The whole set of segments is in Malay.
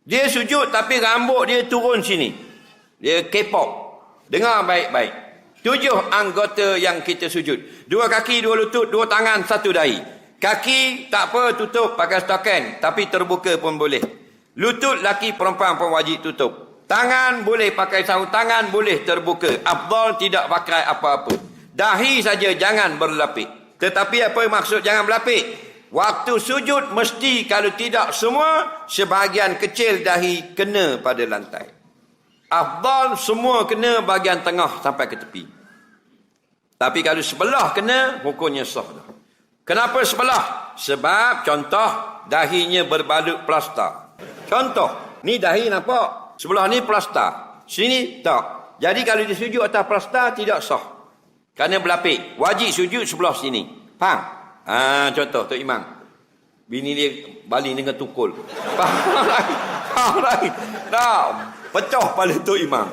Dia sujud tapi rambut dia turun sini. Dia kepok. Dengar baik-baik. 7 anggota yang kita sujud. 2 kaki, 2 lutut, 2 tangan, 1 dahi. Kaki tak apa tutup pakai stokin. Tapi terbuka pun boleh. Lutut laki perempuan pun wajib tutup. Tangan boleh pakai sarung tangan, boleh terbuka. Afdal tidak pakai apa-apa. Dahi saja jangan berlapik. Tetapi apa maksud jangan berlapik? Waktu sujud mesti kalau tidak semua, sebahagian kecil dahi kena pada lantai. Afdal semua kena bahagian tengah sampai ke tepi. Tapi kalau sebelah kena, hukumnya sah dah. Kenapa sebelah? Sebab contoh dahinya berbalut plasta. Contoh, ni dahi nampak, sebelah ni plasta, sini tak. Jadi kalau dia sujud atas plasta tidak sah. Kerana berlapik. Wajib sujud sebelah sini. Faham? Contoh Tok Imam. Bini dia baling dengan tukul. Faham lagi? Tak. Pecah kepala Tok Imam.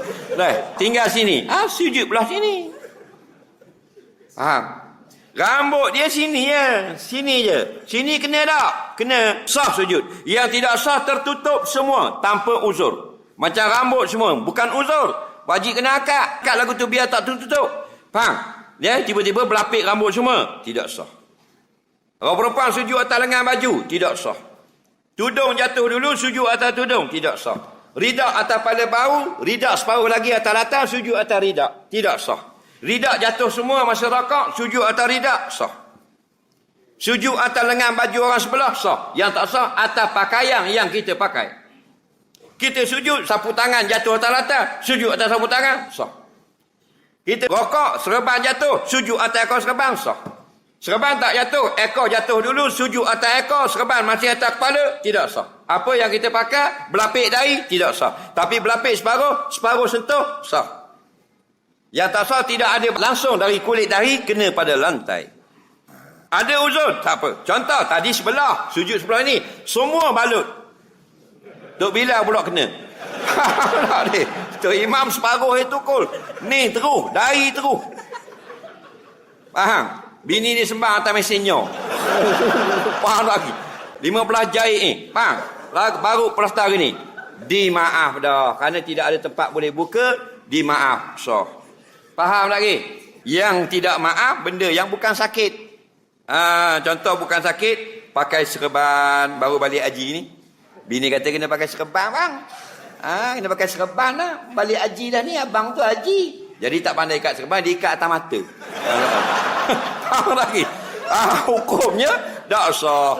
Tinggal sini. Sujud belah sini. Faham? Rambut dia sini je. Sini je. Sini kena tak? Kena. Sah sujud. Yang tidak sah tertutup semua. Tanpa uzur. Macam rambut semua. Bukan uzur. Wajib kena akad. Akad lagu tu biar tak tertutup. Faham? Dia tiba-tiba berlapik rambut semua. Tidak sah. Orang perempuan sujud atas lengan baju, tidak sah. Tudung jatuh dulu, sujud atas tudung, tidak sah. Ridak atas kepala bau, ridak separuh lagi atas latar, sujud atas ridak, tidak sah. Ridak jatuh semua masa rakak, sujud atas ridak, sah. Sujud atas lengan baju orang sebelah, sah. Yang tak sah, atas pakaian yang kita pakai. Kita sujud, sapu tangan jatuh atas latar, sujud atas sapu tangan, sah. Kita rokok, serban jatuh, sujud atas ekor serban, sah. Serban tak jatuh, ekor jatuh dulu, sujud atas ekor, serban masih atas kepala, tidak sah. Apa yang kita pakai, berlapik dahi, tidak sah. Tapi berlapik separuh, separuh sentuh, sah. Yang tak sah tidak ada langsung dari kulit dahi, kena pada lantai. Ada uzur, tak apa. Contoh, tadi sebelah, sujud sebelah ni, semua balut. Tok Bilal pula kena. Tok Imam separuh itu tukul. Ni terus, dahi terus. Faham? Bini dia sembang atas mesinnya. Faham lagi. 15 jahit ni. Faham? Baru plasta gini. Dimaaf dah. Kerana tidak ada tempat boleh buka. Dimaaf. So. Faham lagi? Yang tidak maaf, benda yang bukan sakit. Contoh bukan sakit. Pakai serban. Baru balik haji ni. Bini kata kena pakai serban bang. Kena pakai serban lah. Balik haji dah ni. Abang tu haji. Jadi tak pandai ikat serban. Dia ikat atas mata. Faham lagi? Hukumnya tak sah.